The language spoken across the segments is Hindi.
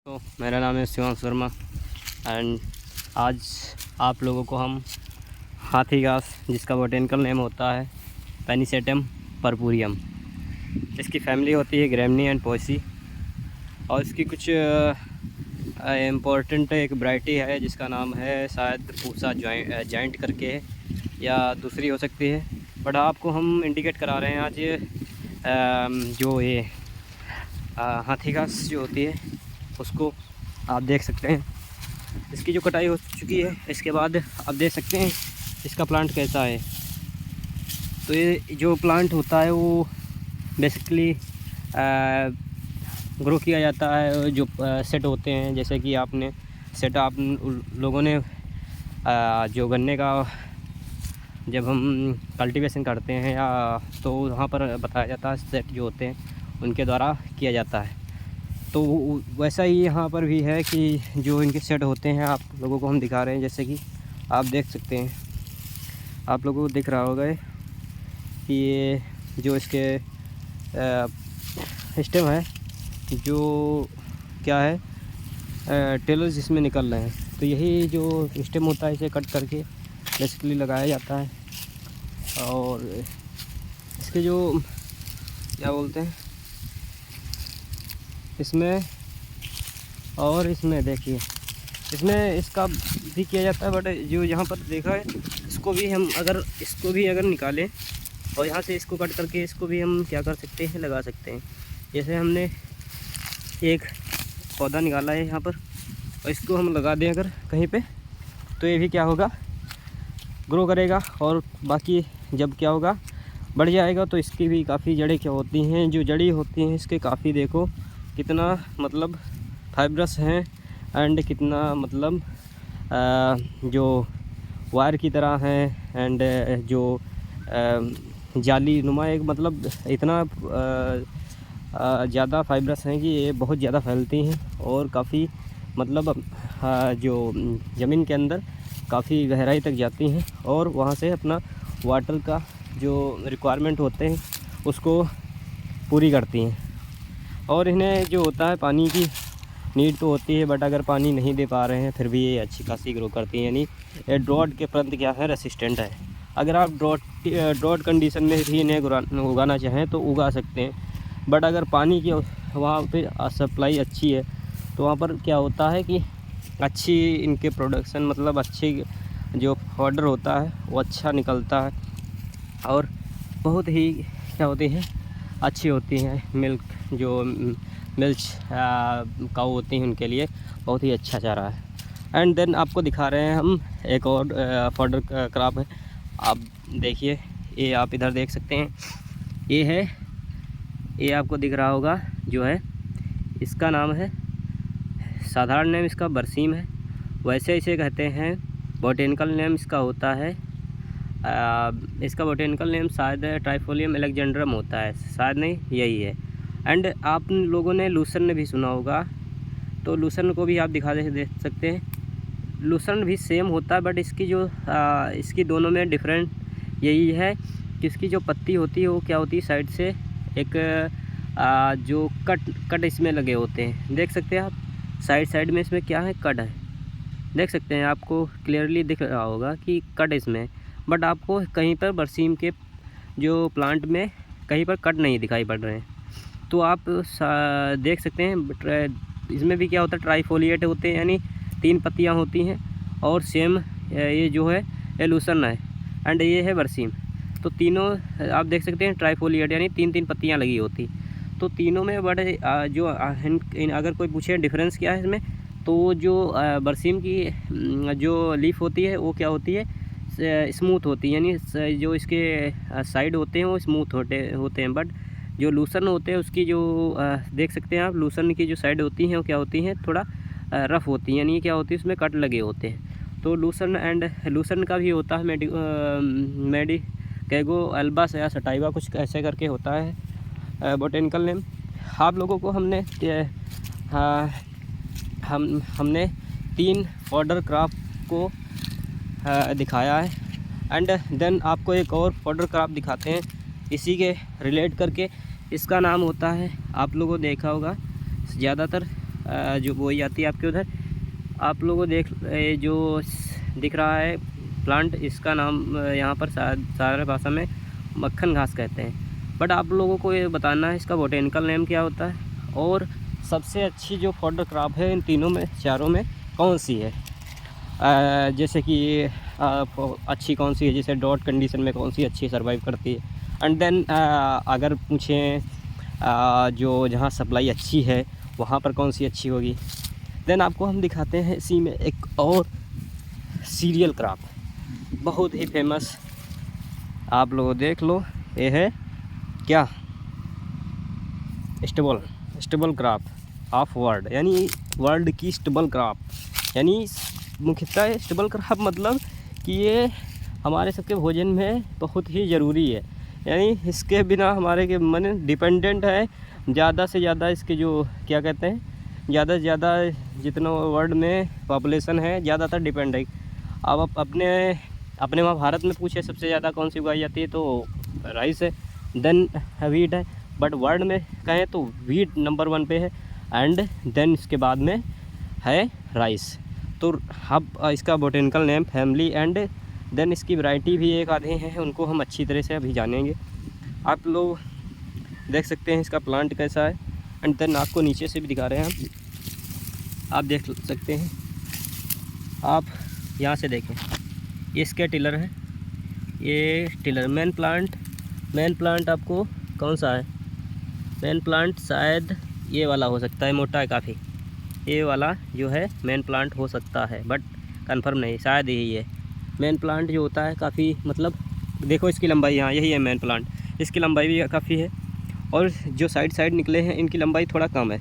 तो मेरा नाम है शिवांश वर्मा एंड आज आप लोगों को हम हाथी घास, जिसका बोटेनिकल नेम होता है पेनिसेटम पर्पुरियम, इसकी फैमिली होती है ग्रेमनी एंड पोएसी, और इसकी कुछ इम्पोर्टेंट एक वैरायटी है जिसका नाम है शायद पूसा जॉइंट करके है या दूसरी हो सकती है, बट आपको हम इंडिकेट करा रहे हैं आज जो ये हाथी घास जो होती है उसको आप देख सकते हैं। इसकी जो कटाई हो चुकी है, इसके बाद आप देख सकते हैं इसका प्लांट कैसा है। तो ये जो प्लांट होता है वो बेसिकली ग्रो किया जाता है, जो सेट होते हैं, जैसे कि आपने सेट आप लोगों ने जो गन्ने का जब हम कल्टीवेशन करते हैं या तो वहाँ पर बताया जाता है सेट जो होते हैं उनके द्वारा किया जाता है। तो वैसा ही यहाँ पर भी है कि जो इनके सेट होते हैं आप लोगों को हम दिखा रहे हैं, जैसे कि आप देख सकते हैं, आप लोगों को दिख रहा होगा कि ये जो इसके स्टेम है जो क्या है टेलर जिसमें निकल रहे हैं, तो यही जो स्टेम होता है इसे कट करके बेसिकली लगाया जाता है। और इसके जो क्या बोलते हैं इसमें, और इसमें देखिए इसमें इसका भी किया जाता है, बट जो यहाँ पर देखा है इसको भी अगर निकालें और यहाँ से इसको कट करके इसको भी हम क्या कर सकते हैं, लगा सकते हैं। जैसे हमने एक पौधा निकाला है यहाँ पर और इसको हम लगा दें अगर कहीं पे, तो ये भी क्या होगा, ग्रो करेगा और बाकी जब क्या होगा बढ़ जाएगा। तो इसकी भी काफ़ी जड़ें क्या होती हैं, जो जड़ी होती हैं इसके काफ़ी देखो कितना मतलब फाइब्रस हैं एंड कितना मतलब जो वायर की तरह हैं एंड जो जाली नुमा एक मतलब इतना ज़्यादा फाइब्रस हैं कि ये बहुत ज़्यादा फैलती हैं और काफ़ी मतलब जो ज़मीन के अंदर काफ़ी गहराई तक जाती हैं और वहाँ से अपना वाटर का जो रिक्वायरमेंट होते हैं उसको पूरी करती हैं। और इन्हें जो होता है पानी की नीड तो होती है, बट अगर पानी नहीं दे पा रहे हैं फिर भी ये अच्छी खासी ग्रो करती हैं, यानी ये ड्रॉट के प्रति क्या है, रेसिस्टेंट है। अगर आप ड्रॉट कंडीशन में भी इन्हें उगाना चाहें तो उगा सकते हैं, बट अगर पानी की वहाँ पे सप्लाई अच्छी है तो वहाँ पर क्या होता है कि अच्छी इनके प्रोडक्शन मतलब अच्छी जो ऑर्डर होता है वो अच्छा निकलता है और बहुत ही क्या होती है अच्छी होती हैं। मिल्च काऊ होती हैं, उनके लिए बहुत ही अच्छा चारा है। एंड देन आपको दिखा रहे हैं हम एक और फॉडर क्रॉप है, आप देखिए, ये आप इधर देख सकते हैं, ये आपको दिख रहा होगा जो है, इसका नाम है, साधारण नेम इसका बरसीम है, वैसे इसे कहते हैं। बोटेनिकल नेम इसका होता है इसका बोटेनिकल नेम शायद ट्राइफोलियम एलेक्जेंड्रम होता है, शायद नहीं यही है। एंड आप लोगों ने लूसर्न भी सुना होगा, तो लूसर्न को भी आप देख सकते हैं। लूसर्न भी सेम होता है, बट इसकी जो इसकी दोनों में डिफरेंट यही है कि इसकी जो पत्ती होती है वो क्या होती है, साइड से एक जो कट इसमें लगे होते हैं, देख सकते हैं आप, साइड में इसमें क्या है, कट है, देख सकते हैं, आपको क्लियरली दिख रहा होगा कि कट इसमें, बट आपको कहीं पर बरसीम के जो प्लांट में कहीं पर कट नहीं दिखाई पड़ रहे हैं। तो आप देख सकते हैं इसमें भी क्या होता है, ट्राइफोलिएट होते हैं, यानी 3 पत्तियां होती हैं, और सेम ये जो है ये लूसर्न है एंड ये है बरसीम। तो तीनों आप देख सकते हैं ट्राइफोलिएट यानी 3 पत्तियां लगी होती, तो तीनों में बड़े जो अगर कोई पूछे डिफरेंस क्या है इसमें, तो जो बरसीम की जो लीफ होती है वो क्या होती है, स्मूथ होती है, यानी जो इसके साइड होते हैं वो स्मूथ होते हैं, बट जो लूसर्न होते हैं उसकी जो देख सकते हैं आप, लूसर्न की जो साइड होती हैं वो क्या होती हैं, थोड़ा रफ़ होती हैं, यानी क्या होती है उसमें कट लगे होते हैं। तो लूसर्न का भी होता है मेडिकेगो अल्बा या सटाइवा कुछ ऐसे करके होता है बोटेनिकल नेम। आप लोगों को हमने 3 फॉडर क्रॉप को दिखाया है, एंड देन आपको एक और फॉडर क्रॉप दिखाते हैं इसी के रिलेट करके। इसका नाम होता है, आप लोगों ने देखा होगा ज़्यादातर जो बोई जाती है आपके उधर। आप लोगों को जो दिख रहा है प्लांट, इसका नाम यहाँ पर साधारण भाषा में मक्खन घास कहते हैं। बट आप लोगों को ये बताना है इसका बोटेनिकल नेम क्या होता है और सबसे अच्छी जो फोटोग्राफ है इन तीनों में चारों में कौन सी है। जैसे कि अच्छी कौन सी है, जैसे डॉट कंडीशन में कौन सी अच्छी सर्वाइव करती है। एंड देन अगर पूछें जो जहाँ सप्लाई अच्छी है वहाँ पर कौन सी अच्छी होगी। देन आपको हम दिखाते हैं इसी में एक और सीरियल क्रॉप बहुत ही फेमस, आप लोग देख लो, ये है क्या, स्टेबल क्रॉप ऑफ वर्ल्ड, यानी वर्ल्ड की स्टेबल क्रॉप। यानी मुख्यतः स्टेबल क्रॉप मतलब कि ये हमारे सबके भोजन में बहुत ही ज़रूरी है। यानी इसके बिना हमारे के मन डिपेंडेंट है ज़्यादा से ज़्यादा, इसके जो क्या कहते हैं, ज़्यादा से ज़्यादा जितना वर्ल्ड में पॉपुलेशन है ज़्यादातर डिपेंड है। अब आप अपने वहाँ भारत में पूछे सबसे ज़्यादा कौन सी उगाई जाती है तो राइस है, देन वीट है। बट वर्ल्ड में कहें तो वीट नंबर 1 पे है एंड देन इसके बाद में है राइस। तो अब इसका botanical name family and then इसकी वैरायटी भी एक आधे हैं, उनको हम अच्छी तरह से अभी जानेंगे। आप लोग देख सकते हैं इसका प्लांट कैसा है एंड देन आपको नीचे से भी दिखा रहे हैं हम, आप देख सकते हैं। आप यहाँ से देखें, ये इसके टिलर है, ये टिलर। मेन प्लांट आपको कौन सा है, मेन प्लांट शायद ये वाला हो सकता है, मोटा है काफ़ी, ये वाला जो है मेन प्लांट हो सकता है, बट कंफर्म नहीं, शायद यही है मेन प्लांट जो होता है। काफ़ी मतलब देखो इसकी लंबाई, यहाँ यही है मेन प्लांट, इसकी लंबाई भी काफ़ी है और जो साइड निकले हैं इनकी लंबाई थोड़ा कम है।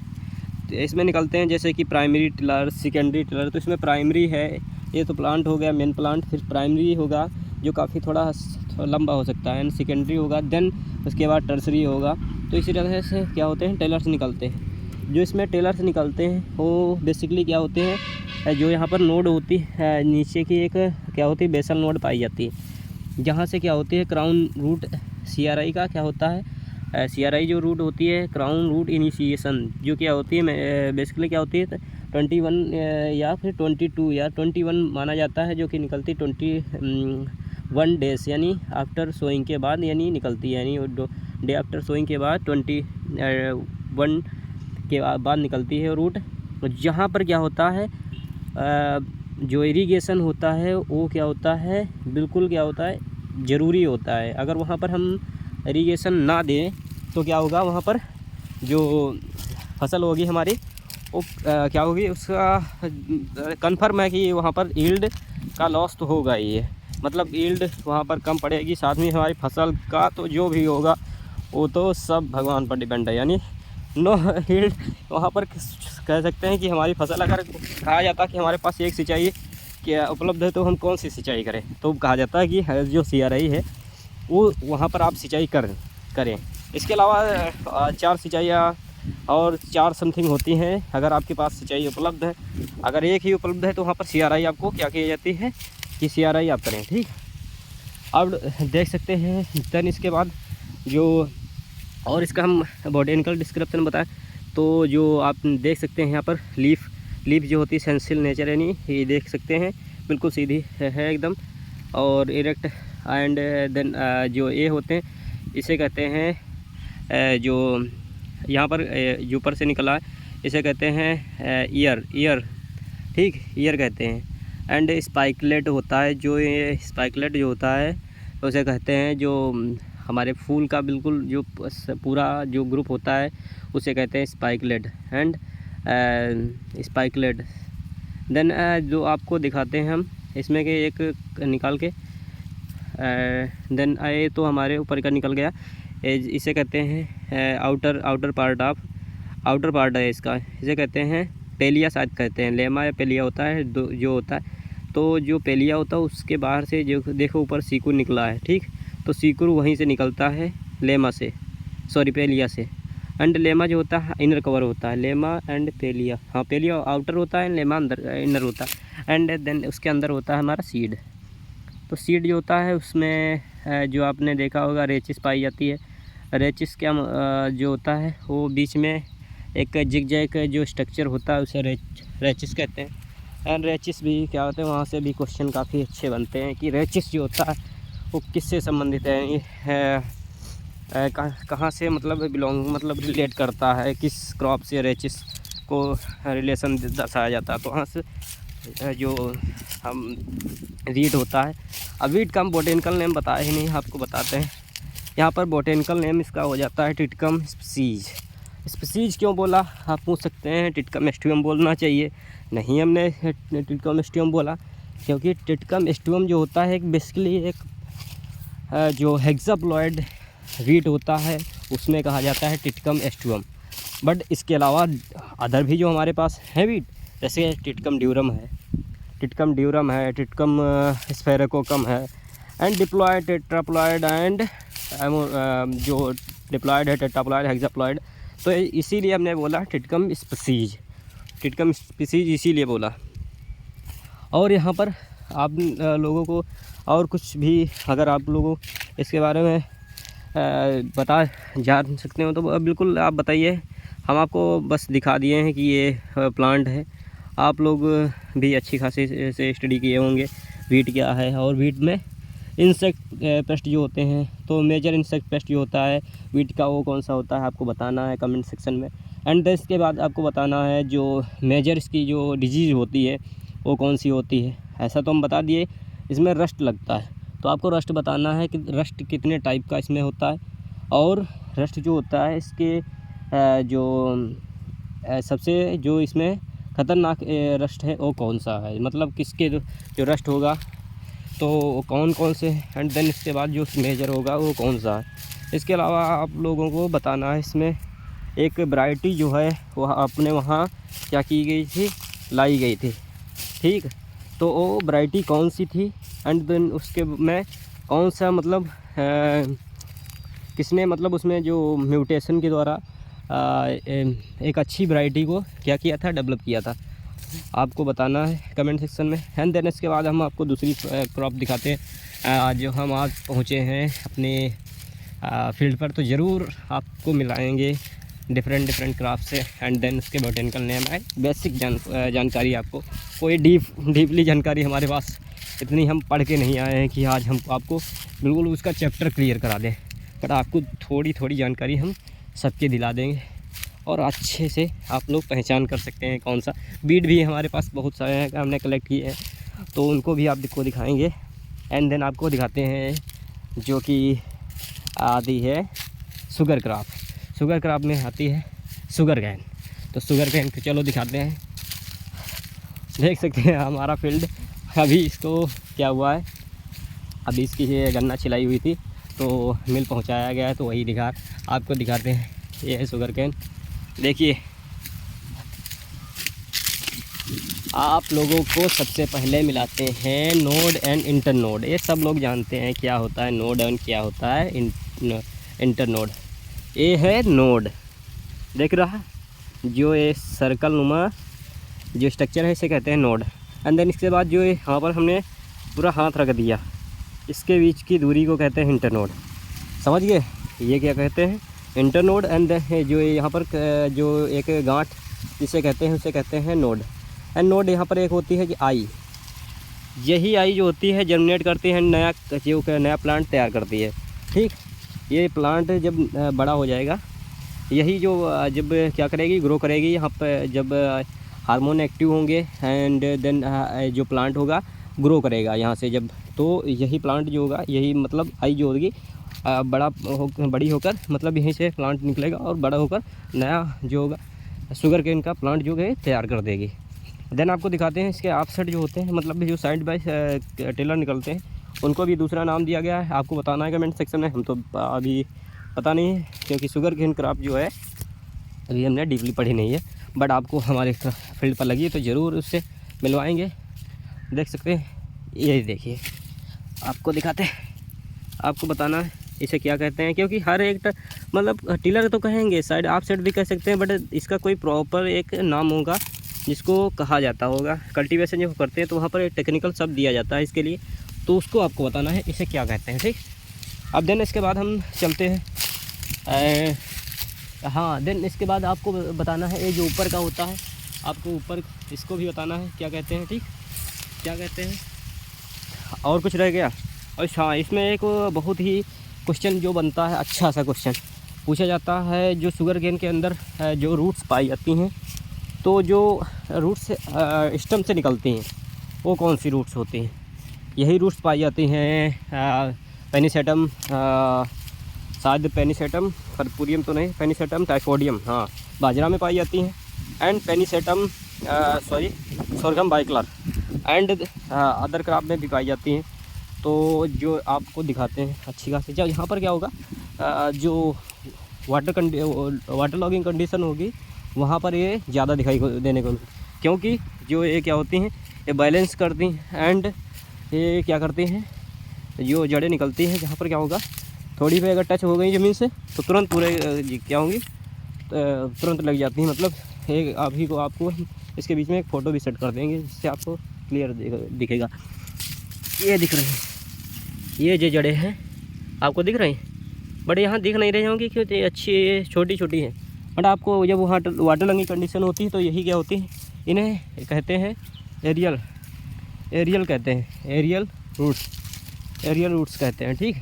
तो इसमें निकलते हैं जैसे कि प्राइमरी टिलर, सेकेंडरी टिलर। तो इसमें प्राइमरी है, ये तो प्लांट हो गया मेन प्लांट, फिर प्राइमरी होगा जो काफ़ी थोड़ा लंबा हो सकता है, एंड सेकेंडरी होगा, देन उसके बाद टर्सरी होगा। तो इसी तरह से क्या होते हैं, टेलर्स निकलते हैं। जो इसमें टेलर्स निकलते हैं वो बेसिकली क्या होते हैं, जो यहाँ पर नोड होती है नीचे की, एक क्या होती है बेसल नोड पाई जाती है, जहाँ से क्या होती है क्राउन रूट CRI का क्या होता है, CRI जो रूट होती है क्राउन रूट इनिशिएशन, जो क्या होती है बेसिकली क्या होती है 21 या फिर 22 या 21 माना जाता है, जो कि निकलती 21 डेज यानी आफ्टर सोइंग के बाद यानी निकलती है, यानी डे आफ्टर सोइंग के बाद 21 के बाद निकलती है रूट। जहाँ पर क्या होता है जो इरिगेशन होता है वो क्या होता है, बिल्कुल क्या होता है ज़रूरी होता है। अगर वहाँ पर हम इरिगेशन ना दें तो क्या होगा, वहाँ पर जो फसल होगी हमारी वो क्या होगी, उसका कन्फर्म है कि वहाँ पर यील्ड का लॉस तो होगा ही है, मतलब यील्ड वहाँ पर कम पड़ेगी। साथ में हमारी फसल का तो जो भी होगा वो तो सब भगवान पर डिपेंड है, यानी नो यील्ड वहाँ पर कह सकते हैं कि हमारी फसल, अगर कहा जाता है कि हमारे पास एक सिंचाई क्या उपलब्ध है तो हम कौन सी सिंचाई करें, तो कहा जाता है कि जो CRI है वो वहाँ पर आप सिंचाई करें। इसके अलावा 4 सिंचाइयाँ और 4 समथिंग होती हैं अगर आपके पास सिंचाई उपलब्ध है। अगर एक ही उपलब्ध है तो वहाँ पर CRI आपको क्या की जाती है कि CRI आप करें, ठीक। अब देख सकते हैं देन इसके बाद जो और इसका हम बॉटेनिकल डिस्क्रिप्शन बताएं तो जो आप देख सकते हैं यहाँ पर लीफ जो होती है सेंसिल नेचर, यानी ये देख सकते हैं बिल्कुल सीधी है एकदम और इरेक्ट। एंड देन जो ये होते हैं इसे कहते हैं जो यहाँ पर जो ऊपर से निकला है इसे कहते हैं ईयर, ठीक, ईयर कहते हैं। एंड स्पाइकलेट होता है, जो ये स्पाइकलेट जो होता है उसे कहते हैं जो हमारे फूल का बिल्कुल जो पूरा जो ग्रुप होता है उसे कहते हैं स्पाइकलेट एंड स्पाइकलेट। देन जो आपको दिखाते हैं हम इसमें के एक निकाल के, देन ये तो हमारे ऊपर का निकल गया, इसे कहते हैं आउटर पार्ट है इसका, इसे कहते हैं पेलिया, शायद कहते हैं लेमा या पेलिया होता है जो होता है। तो जो पेलिया होता है उसके बाहर से जो देखो ऊपर सीकुर निकला है, ठीक, तो सीकुर वहीं से निकलता है लेमा से, सॉरी पेलिया से। एंड लेमा जो होता है इनर कवर होता है, लेमा एंड पेलिया, हाँ पेलिया आउटर होता है, लेमा अंदर इनर होता है। एंड देन उसके अंदर होता है हमारा सीड। तो सीड जो होता है उसमें जो आपने देखा होगा रेचिस पाई जाती है। रेचिस क्या जो होता है वो बीच में एक जिगजैग जो स्ट्रक्चर होता है उसे रेचिस कहते हैं। एंड रेचिस भी क्या होते हैं, वहाँ से भी क्वेश्चन काफ़ी अच्छे बनते हैं कि रेचिस जो होता है वो किससे संबंधित है, कहाँ से मतलब बिलोंग मतलब रिलेट करता है, किस क्रॉप से रेचिस को रिलेशन दर्शाया जाता है। तो वहाँ से जो हम वीट होता है, अब वीट का हम बोटेनिकल नेम बताए ही नहीं, आपको बताते हैं। यहाँ पर बोटेनिकल नेम इसका हो जाता है टिटकम स्पीसीज। स्पीसीज क्यों बोला आप पूछ सकते हैं, टिटकम एस्टिवम बोलना चाहिए, नहीं हमने टिटकम एस्टिवम बोला क्योंकि टिटकम एस्टिवम जो होता है एक बेसिकली एक जो हेक्साप्लॉयड वीट होता है उसमें कहा जाता है टिटकम एस्टिवम। बट इसके अलावा अदर भी जो हमारे पास है वीट, जैसे टिटकम ड्यूरम है, टिटकम स्फेरेकोकम है, एंड डिप्लॉयड, टेट्राप्लॉयड एंड जो डिप्लॉयड है, टेट्राप्लॉयड, हेक्साप्लॉयड। तो इसीलिए हमने बोला टिटकम स्पीसीज इसीलिए बोला। और यहाँ पर आप लोगों को और कुछ भी अगर आप लोगों इसके बारे में जान सकते हो तो बिल्कुल आप बताइए। हम आपको बस दिखा दिए हैं कि ये प्लांट है, आप लोग भी अच्छी खासी से स्टडी किए होंगे वीट क्या है। और वीट में इंसेक्ट पेस्ट जो होते हैं, तो मेजर इंसेक्ट पेस्ट जो होता है वीट का वो कौन सा होता है आपको बताना है कमेंट सेक्शन में। एंड देन इसके बाद आपको बताना है जो मेजर इसकी जो डिजीज़ होती है वो कौन सी होती है। ऐसा तो हम बता दिए, इसमें रस्ट लगता है तो आपको रस्ट बताना है कि रस्ट कितने टाइप का इसमें होता है। और रस्ट जो होता है इसके जो सबसे जो इसमें ख़तरनाक रस्ट है वो कौन सा है, मतलब किसके जो रस्ट होगा तो कौन कौन से, एंड देन इसके बाद जो मेजर होगा वो कौन सा है। इसके अलावा आप लोगों को बताना है इसमें एक वैरायटी जो है वो अपने वहाँ क्या की गई थी, लाई गई थी, ठीक। तो वो वैरायटी कौन सी थी, एंड देन उसके में कौन सा मतलब किसने मतलब उसमें जो म्यूटेशन के द्वारा एक अच्छी वैरायटी को क्या किया था, डेवलप किया था, आपको बताना है कमेंट सेक्शन में। एंड देन इसके बाद हम आपको दूसरी क्रॉप दिखाते हैं। जो हम आज पहुँचे हैं अपने फील्ड पर, तो ज़रूर आपको मिलाएंगे डिफरेंट क्रॉप से। एंड देन उसके बोटेनिकल नेम है, बेसिक जानकारी आपको, कोई डीपली जानकारी हमारे पास इतनी हम पढ़ के नहीं आए हैं कि आज हम आपको बिल्कुल उसका चैप्टर क्लियर करा दें, बट आपको थोड़ी जानकारी हम सबके दिला देंगे और अच्छे से आप लोग पहचान कर सकते हैं कौन सा। बीट भी हमारे पास बहुत सारे हैं, हमने कलेक्ट किए हैं, तो उनको भी आपको दिखाएंगे। एंड देन आपको दिखाते हैं जो कि आती है शुगर क्रॉप में आती है शुगर कैन। तो शुगर कैन को चलो दिखाते हैं। देख सकते हैं हमारा फील्ड, अभी इसको क्या हुआ है, अभी इसकी ये गन्ना छिलाई हुई थी तो मिल पहुंचाया गया है, तो वही आपको दिखाते हैं। ये है शुगर कैन, देखिए। आप लोगों को सबसे पहले मिलाते हैं नोड एंड इंटरनोड। ये सब लोग जानते हैं क्या होता है नोड एंड क्या होता है इंटरनोड। ये है नोड, देख रहा है जो ये सर्कल नुमा जो स्ट्रक्चर है इसे कहते हैं नोड। एंड देन इसके बाद जो यहाँ पर हमने पूरा हाथ रख दिया, इसके बीच की दूरी को कहते हैं इंटरनोड, समझ गए। ये क्या कहते हैं इंटरनोड। एंड जो यहाँ पर जो एक गांठ जिसे कहते हैं उसे कहते हैं नोड। एंड नोड यहाँ पर एक होती है कि आई, यही आई जो होती है जर्मिनेट करती है, नया प्लांट तैयार करती है, ठीक। ये प्लांट जब बड़ा हो जाएगा, यही जो जब क्या करेगी, ग्रो करेगी, यहाँ पर जब हार्मोन एक्टिव होंगे एंड देन जो प्लांट होगा ग्रो करेगा यहाँ से जब, तो यही प्लांट जो होगा, यही मतलब आई जो होगी बड़ी होकर मतलब यहीं से प्लांट निकलेगा और बड़ा होकर नया जो होगा शुगर केन का प्लांट जो है तैयार कर देगी। देन आपको दिखाते हैं इसके ऑफसेट जो होते हैं, मतलब जो साइड बाय टेलर निकलते हैं, उनको भी दूसरा नाम दिया गया है, आपको बताना है कमेंट सेक्शन में। हम तो अभी पता नहीं है क्योंकि शुगर केन क्रॉप जो है अभी हमने डीपली पढ़ी नहीं है, बट आपको हमारे फील्ड पर लगी तो ज़रूर उससे मिलवाएंगे। देख सकते हैं, ये देखिए आपको दिखाते हैं, आपको बताना है इसे क्या कहते हैं, क्योंकि हर एक मतलब टिलर तो कहेंगे, साइड आप साइड भी कह सकते हैं, बट इसका कोई प्रॉपर एक नाम होगा जिसको कहा जाता होगा। कल्टीवेशन जब करते हैं तो वहाँ पर एक टेक्निकल शब्द दिया जाता है इसके लिए, तो उसको आपको बताना है इसे क्या कहते हैं, ठीक। अब देन इसके बाद हम चलते हैं हाँ, देन इसके बाद आपको बताना है ये जो ऊपर का होता है, आपको ऊपर इसको भी बताना है क्या कहते हैं, ठीक, क्या कहते हैं। और कुछ रह गया। और हाँ, इसमें एक बहुत ही क्वेश्चन जो बनता है, अच्छा सा क्वेश्चन पूछा जाता है, जो शुगर केन के अंदर जो रूट्स पाई जाती हैं, तो जो रूट्स स्टम से निकलती हैं वो कौन सी रूट्स होती हैं। यही रूट्स पाई जाती हैं पेनिसेटम, शायद पेनिसेटम पर्पुरियम तो नहीं, पेनिसेटम टाइफोडियम, हाँ, बाजरा में पाई जाती हैं। And pennisetum sorghum bicolor and other crop में भी पाई जाती हैं। तो जो आपको दिखाते हैं अच्छी खासी, जब यहाँ पर क्या होगा, जो वाटर लॉगिंग कंडीशन होगी वहाँ पर ये ज़्यादा दिखाई देने को, क्योंकि जो ये क्या होती हैं, ये बैलेंस करती हैं एंड ये क्या करती हैं, जो जड़ें निकलती हैं, जहाँ पर क्या होगा, थोड़ी पे अगर टच हो गई ज़मीन से तो तुरंत पूरे क्या होंगी, तुरंत लग जाती हैं। मतलब एक अभी को आपको इसके बीच में एक फ़ोटो भी सेट कर देंगे जिससे आपको क्लियर दिखेगा। ये दिख रही हैं, ये जो जड़ें हैं आपको दिख रही हैं, बट यहाँ दिख नहीं रही होंगी क्योंकि अच्छी छोटी छोटी हैं। बट आपको जब वहाँ वाटर लॉगिंग कंडीशन होती है तो यही क्या होती है, इन्हें कहते हैं एरियल कहते हैं, एरियल रूट्स कहते हैं, ठीक।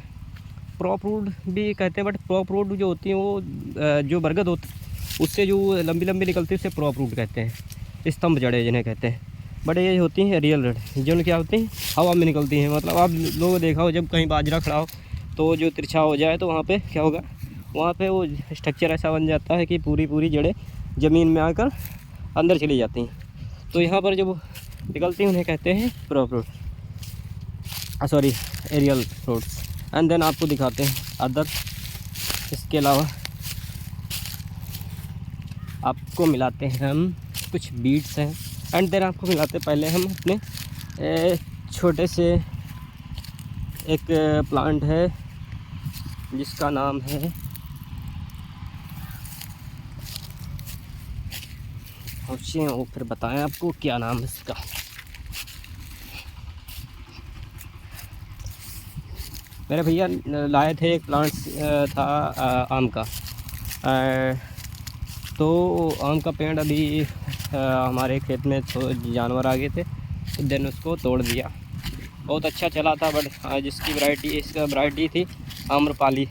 प्रॉप रूट भी कहते हैं, बट प्रॉप रूट जो होती हैं वो जो बरगद होती उससे जो लंबी लंबी निकलती है उसे प्रॉप रूट कहते हैं, स्तंभ जड़ें जिन्हें कहते हैं। बट ये होती हैं रियल रूट, जो क्या होती हैं हवा में निकलती हैं। मतलब आप लोगों देखा हो, जब कहीं बाजरा खड़ा हो तो जो तिरछा हो जाए तो वहाँ पे क्या होगा, वहाँ पे वो स्ट्रक्चर ऐसा बन जाता है कि पूरी जड़ें ज़मीन में आकर अंदर चली जाती हैं। तो यहाँ पर जो निकलती हैं उन्हें कहते हैं prop root, sorry aerial roots. And then आपको दिखाते हैं अदर, इसके अलावा आपको मिलाते हैं हम कुछ बीट्स हैं। एंड देन आपको मिलाते पहले हम अपने छोटे से एक प्लांट है जिसका नाम है वो फिर बताएं आपको क्या नाम है इसका। मेरे भैया लाए थे, एक प्लांट था आम का, तो आम का पेड़ अभी हमारे खेत में तो जानवर आ गए थे, तो देन उसको तोड़ दिया। बहुत अच्छा चला था, बट जिसकी वैरायटी, इसका वैरायटी थी आम्रपाली,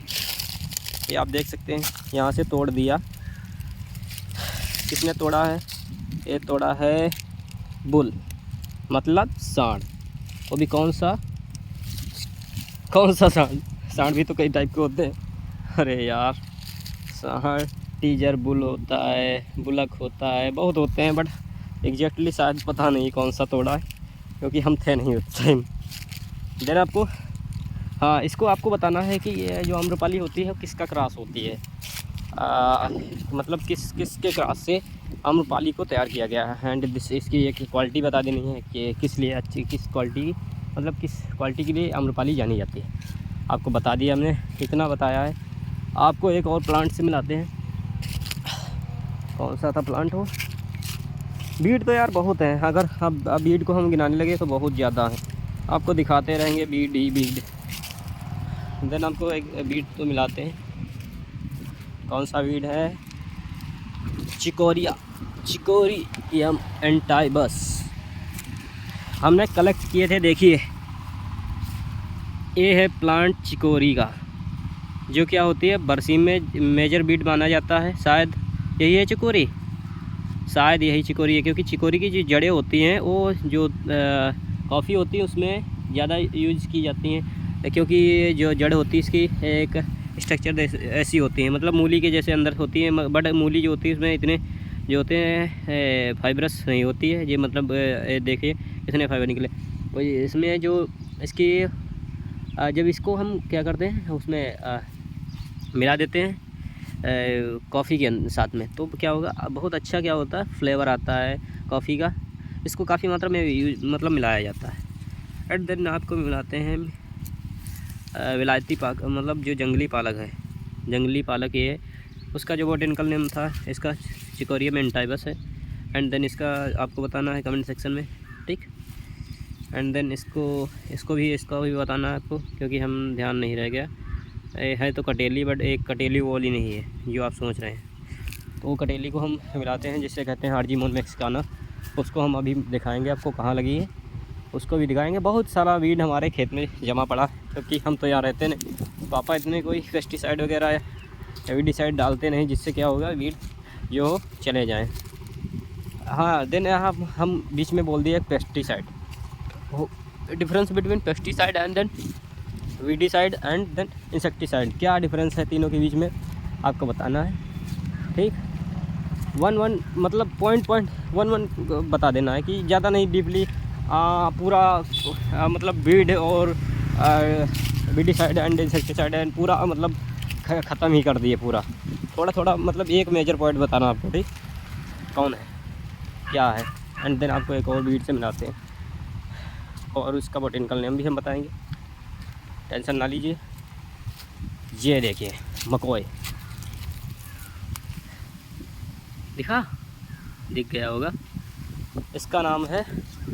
ये आप देख सकते हैं, यहाँ से तोड़ दिया। किसने तोड़ा है, ये तोड़ा है बुल, मतलब सांड। वो भी कौन सा सांड भी तो कई टाइप के होते हैं। अरे यार, सांड, टीजर, बुल होता है, बुलक होता है, बहुत होते हैं, बट एग्जैक्टली शायद पता नहीं कौन सा तोड़ा है, क्योंकि हम थे नहीं उस टाइम। देन आपको, हाँ, इसको आपको बताना है कि ये जो आम्रपाली होती है किसका क्रॉस होती है, मतलब किसके क्रॉस से आम्रपाली को तैयार किया गया है। एंड इसकी एक क्वालिटी बता देनी है कि किस लिए अच्छी, किस क्वालिटी, मतलब किस क्वालिटी के लिए आम्रपाली जानी जाती है। आपको बता दिया हमने, कितना बताया है। आपको एक और प्लांट से मिलाते हैं, कौन सा था प्लांट हो। बीट तो यार बहुत हैं, अगर अब बीट को हम गिनाने लगे तो बहुत ज़्यादा है, आपको दिखाते रहेंगे बीट ही बीट। देन आपको एक बीट तो मिलाते हैं, कौन सा बीट है, चिकोरियम एंटाइबस हमने कलेक्ट किए थे। देखिए ये है प्लांट चिकोरी का, जो क्या होती है बरसीम में मेजर बीट माना जाता है। शायद यही है चिकोरी, शायद यही चिकोरी है, क्योंकि चिकोरी की जो जड़ें होती हैं वो जो कॉफ़ी होती है उसमें ज़्यादा यूज की जाती हैं, क्योंकि जो जड़ होती है इसकी एक स्ट्रक्चर ऐसी होती है, मतलब मूली के जैसे अंदर होती है, बट मूली जो होती है उसमें इतने जो होते हैं फाइबरस नहीं होती है। ये मतलब देखिए इतने फाइबर निकले, इसमें जो इसकी जब इसको हम क्या करते हैं उसमें मिला देते हैं कॉफ़ी के साथ में, तो क्या होगा, बहुत अच्छा क्या होता है, फ्लेवर आता है कॉफ़ी का। इसको काफ़ी मात्रा में मतलब मिलाया जाता है। एट देन आपको मिलाते हैं विलायती पालक, मतलब जो जंगली पालक है, जंगली पालक ये, उसका जो बोटेनिकल नेम था इसका चिकोरियम एंटाइबस है। एंड देन इसका आपको बताना है कमेंट सेक्शन में, ठीक। एंड देन इसको भी बताना है आपको, क्योंकि हम ध्यान नहीं रह गया। है तो कटेली, बट एक कटेली वो वाली नहीं है जो आप सोच रहे हैं। तो वो कटेली को हम मिलाते हैं, जिससे कहते हैं हार्जीमोन मैक्सिकाना। उसको हम अभी दिखाएंगे आपको कहाँ लगी है, उसको भी दिखाएंगे। बहुत सारा वीड हमारे खेत में जमा पड़ा, क्योंकि हम तो यहाँ रहते नहीं, पापा इतने कोई पेस्टिसाइड वगैरह या हेर्बिसाइड डालते नहीं, जिससे क्या होगा वीड जो चले जाएँ। हाँ, देन यहाँ हम बीच में बोल दिए pesticide, difference between pesticide and then weedicide and then insecticide. क्या डिफरेंस है तीनों के बीच में आपको बताना है, ठीक। 1 मतलब पॉइंट 1 बता देना है, कि ज़्यादा नहीं डीपली पूरा मतलब वीड और वीडिसाइड एंड इंसेक्टिसाइड एंड पूरा मतलब ख़त्म ही कर दिए पूरा। थोड़ा थोड़ा मतलब एक मेजर पॉइंट बताना आपको, ठीक, कौन है क्या है, एंड देन आपको एक और वीड से मिलाते हैं और उसका बोटेनिकल नेम भी हम बताएंगे, टेंशन ना लीजिए। ये देखिए मकोई, दिख गया होगा। इसका नाम है,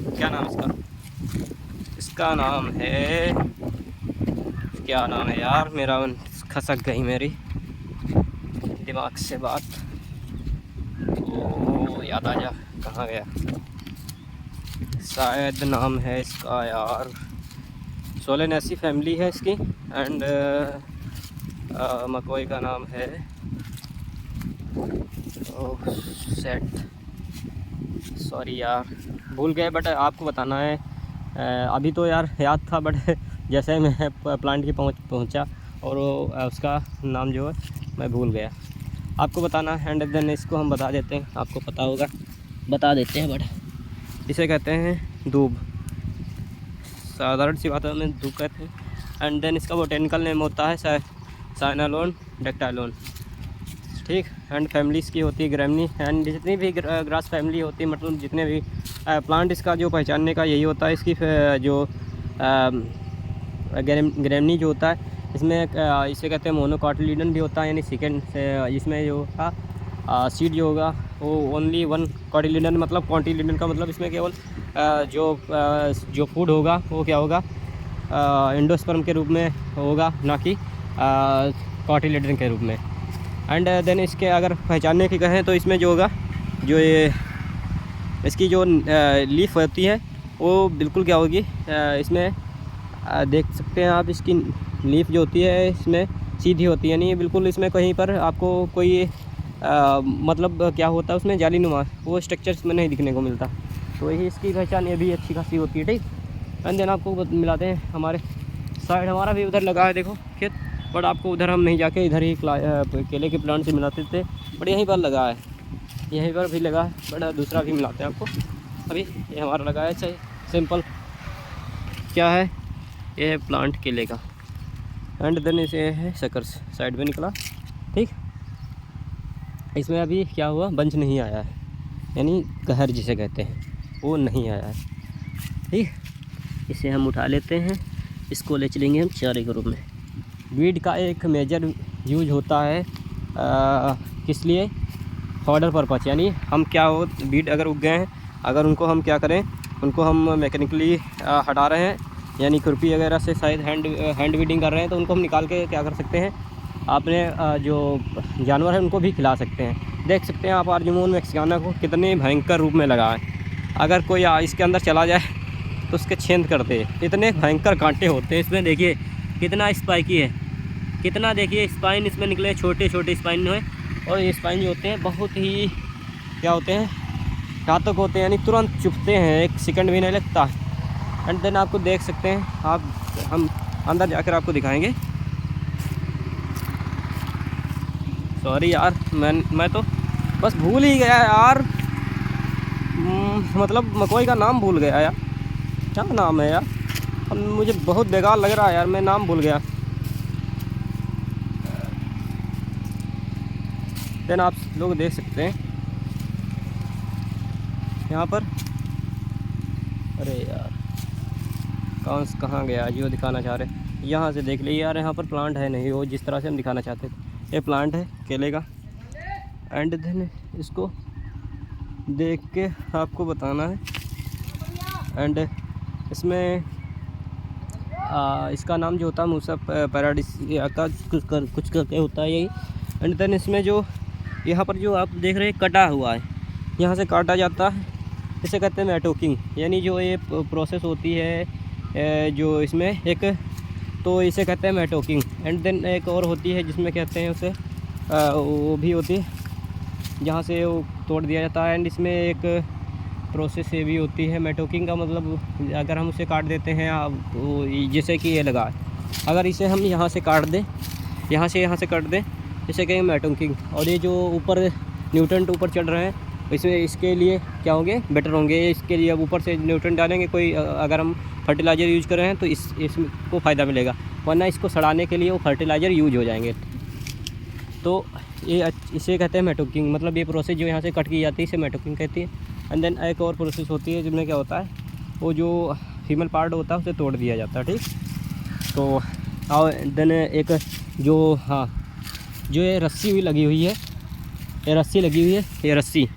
क्या नाम इसका नाम है, क्या नाम है यार, मेरा खसक गई मेरी दिमाग से बात। ओ याद आ जा, कहाँ गया, शायद नाम है इसका यार, सोलेनेसी फैमिली है इसकी, एंड मकोई का नाम है, ओह सेट, सॉरी यार भूल गए, बट आपको बताना है। अभी तो यार याद था, बट जैसे मैं प्लांट की पहुंचा और उसका नाम जो है मैं भूल गया। आपको बताना है, एंड देन इसको हम बता देते हैं, आपको पता होगा बता देते हैं। बट इसे कहते हैं दूब, साधारण सी बात है, हमें दूब कहते हैं। एंड देन इसका बोटेनिकल नेम होता है साइनालोन डेक्टाइलोन, ठीक। एंड फैमिलीज़ की होती है ग्रैमनी, एंड जितनी भी ग्रास फैमिली होती है, मतलब जितने भी प्लांट, इसका जो पहचानने का यही होता है, इसकी जो ग्रैमनी जो होता है, इसमें इसे कहते हैं मोनोकॉटिलिडन भी होता है, यानी सेकेंड इसमें जो होगा सीड जो होगा वो ओनली 1 कॉटिलिडन, मतलब कॉटिलिडन का मतलब इसमें केवल जो फूड होगा वो क्या होगा एंडोस्पर्म के रूप में होगा, ना कि कॉटिलिडन के रूप में। एंड देन इसके अगर पहचानने की कहें तो इसमें जो होगा, जो ये इसकी जो लीफ होती है वो बिल्कुल क्या होगी, इसमें देख सकते हैं आप, इसकी लीफ जो होती है इसमें सीधी होती है, यानी बिल्कुल इसमें कहीं पर आपको कोई मतलब क्या होता है उसमें जालीनुमा वो स्ट्रक्चर इसमें नहीं दिखने को मिलता। तो यही इसकी पहचान ये भी अच्छी खासी होती है, ठीक। एंड देन आपको मिलाते हैं हमारे साइड, हमारा भी उधर लगा है देखो खेत, बट आपको उधर हम नहीं जाके इधर ही केले के प्लांट से मिलाते थे, बट यहीं पर लगा है, यहीं पर भी लगा है, बट दूसरा भी मिलाते हैं आपको। अभी ये हमारा लगा है, चाहिए सिंपल क्या है, ये है प्लांट केले का। एंड देन इसे है शकर्स साइड में निकला, ठीक। इसमें अभी क्या हुआ, बंच नहीं आया है, यानी कहर जिसे कहते हैं वो नहीं आया है, ठीक। इसे हम उठा लेते हैं, इसको ले चलेंगे हम चारे के रूप में। वीड का एक मेजर यूज होता है किस लिए, फॉडर पर्पज, यानी हम क्या हो वीड अगर उग गए हैं, अगर उनको हम क्या करें, उनको हम मैकेनिकली हटा रहे हैं, यानी खुरपी वगैरह से शायद हैंड वीडिंग कर रहे हैं, तो उनको हम निकाल के क्या कर सकते हैं, आपने जो जानवर है उनको भी खिला सकते हैं। देख सकते हैं आप हार्जीमोन मैक्सिकाना को कितने भयंकर रूप में लगा है, अगर कोई इसके अंदर चला जाए तो उसके छेद करते, इतने भयंकर कांटे होते हैं इसमें। देखिए कितना स्पाइकी है, कितना देखिए स्पाइन इसमें निकले, छोटे छोटे स्पाइन हुए, और ये स्पाइन जो होते हैं बहुत ही क्या होते हैं, घातक होते हैं, यानी तुरंत चुभते हैं, 1 सेकंड भी नहीं लगता। एंड देन आपको देख सकते हैं आप, हम अंदर जाकर आपको दिखाएंगे। सॉरी यार, मैं तो बस भूल ही गया यार, मतलब मकोई का नाम भूल गया यार, क्या नाम है यार, अब मुझे बहुत बेकार लग रहा है यार, मैं नाम भूल गया। देन आप लोग देख सकते हैं यहाँ पर, अरे यार कहाँ गया जो दिखाना चाह रहे, यहाँ से देख लीजिए यार, यहाँ पर प्लांट है नहीं वो जिस तरह से हम दिखाना चाहते थे। ये प्लांट है केले का, एंड देन इसको देख के आपको बताना है। एंड इसमें इसका नाम जो होता है मूसा पैराडिसिया का कुछ करके होता है यही। एंड देन इसमें जो यहाँ पर जो आप देख रहे हैं कटा हुआ है, यहाँ से काटा जाता है, इसे कहते हैं मैटोकिंग। यानी जो ये प्रोसेस होती है जो इसमें एक, तो इसे कहते हैं मैटोकिंग। एंड देन एक और होती है जिसमें कहते हैं उसे वो भी होती है जहाँ से वो तोड़ दिया जाता है। एंड इसमें एक प्रोसेस ये भी होती है मैटोकिंग का मतलब अगर हम उसे काट देते हैं जैसे कि ये लगा, अगर इसे हम यहाँ से काट दें, यहाँ से काट दें, इसे कहेंगे मैटोकिंग। और ये जो ऊपर न्यूट्रेंट ऊपर चढ़ रहे हैं इसमें, इसके लिए क्या होंगे, बेटर होंगे। इसके लिए अब ऊपर से न्यूट्रेंट डालेंगे, कोई अगर हम फर्टिलाइज़र यूज़ कर रहे हैं तो इसको फ़ायदा मिलेगा, वरना इसको सड़ाने के लिए वो फर्टिलाइज़र यूज हो जाएंगे। तो ये इसे कहते हैं मैटोकिंग। मतलब ये प्रोसेस जो यहाँ से कट की जाती है इसे मैटोकिंग कहती है। एंड देन एक और प्रोसेस होती है जिसमें क्या होता है, वो जो फीमेल पार्ट होता है उसे तोड़ दिया जाता है, ठीक। तो और देन एक जो जो ये रस्सी हुई लगी हुई है, ये रस्सी लगी हुई है, ये रस्सी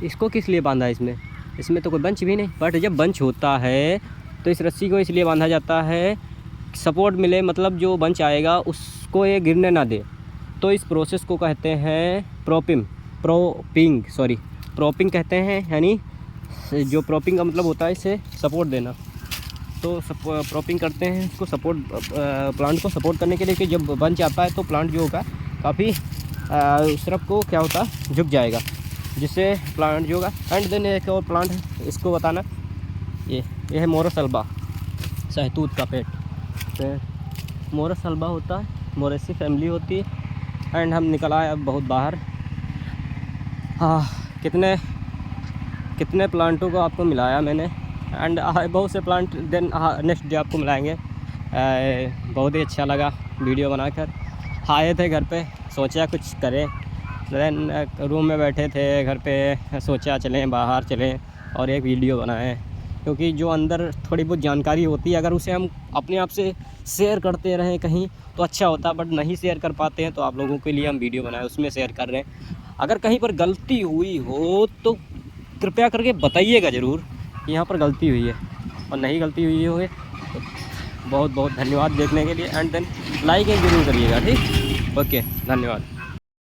इसको किस लिए बांधा है इसमें तो कोई बंच भी नहीं, बट जब बंच होता है तो इस रस्सी को इसलिए बांधा जाता है सपोर्ट मिले, मतलब जो बंच आएगा उसको ये गिरने ना दे। तो इस प्रोसेस को कहते हैं प्रोपिंग कहते हैं। यानी जो प्रोपिंग का मतलब होता है इसे सपोर्ट देना। तो प्रोपिंग करते हैं इसको सपोर्ट, प्लांट को सपोर्ट करने के लिए कि जब बंच आता है तो प्लांट जो होगा काफ़ी उस तरफ को क्या होता है झुक जाएगा, जिससे प्लांट जो होगा। एंड देन एक और प्लांट है, इसको बताना, ये है मोरस अल्बा, सहतूत का पेड़ मोरस अल्बा होता है, मोरेसी फैमिली होती है। एंड हम निकल आए अब बहुत बाहर। कितने प्लांटों को आपको मिलाया मैंने। एंड बहुत से प्लांट देन नेक्स्ट डे आपको मिलाएंगे। बहुत ही अच्छा लगा वीडियो बनाकर। आए थे घर पे, सोचा कुछ करें, देन रूम में बैठे थे घर पे, सोचा चलें बाहर चलें और एक वीडियो बनाएं, क्योंकि जो अंदर थोड़ी बहुत जानकारी होती है अगर उसे हम अपने आप से शेयर करते रहें कहीं तो अच्छा होता, बट नहीं शेयर कर पाते हैं तो आप लोगों के लिए हम वीडियो बनाए उसमें शेयर कर रहे हैं। अगर कहीं पर गलती हुई हो तो कृपया करके बताइएगा ज़रूर यहाँ पर गलती हुई है, और नहीं गलती हुई हो तो बहुत बहुत धन्यवाद देखने के लिए। एंड देन लाइक ज़रूर करिएगा, ठीक। ओके, धन्यवाद।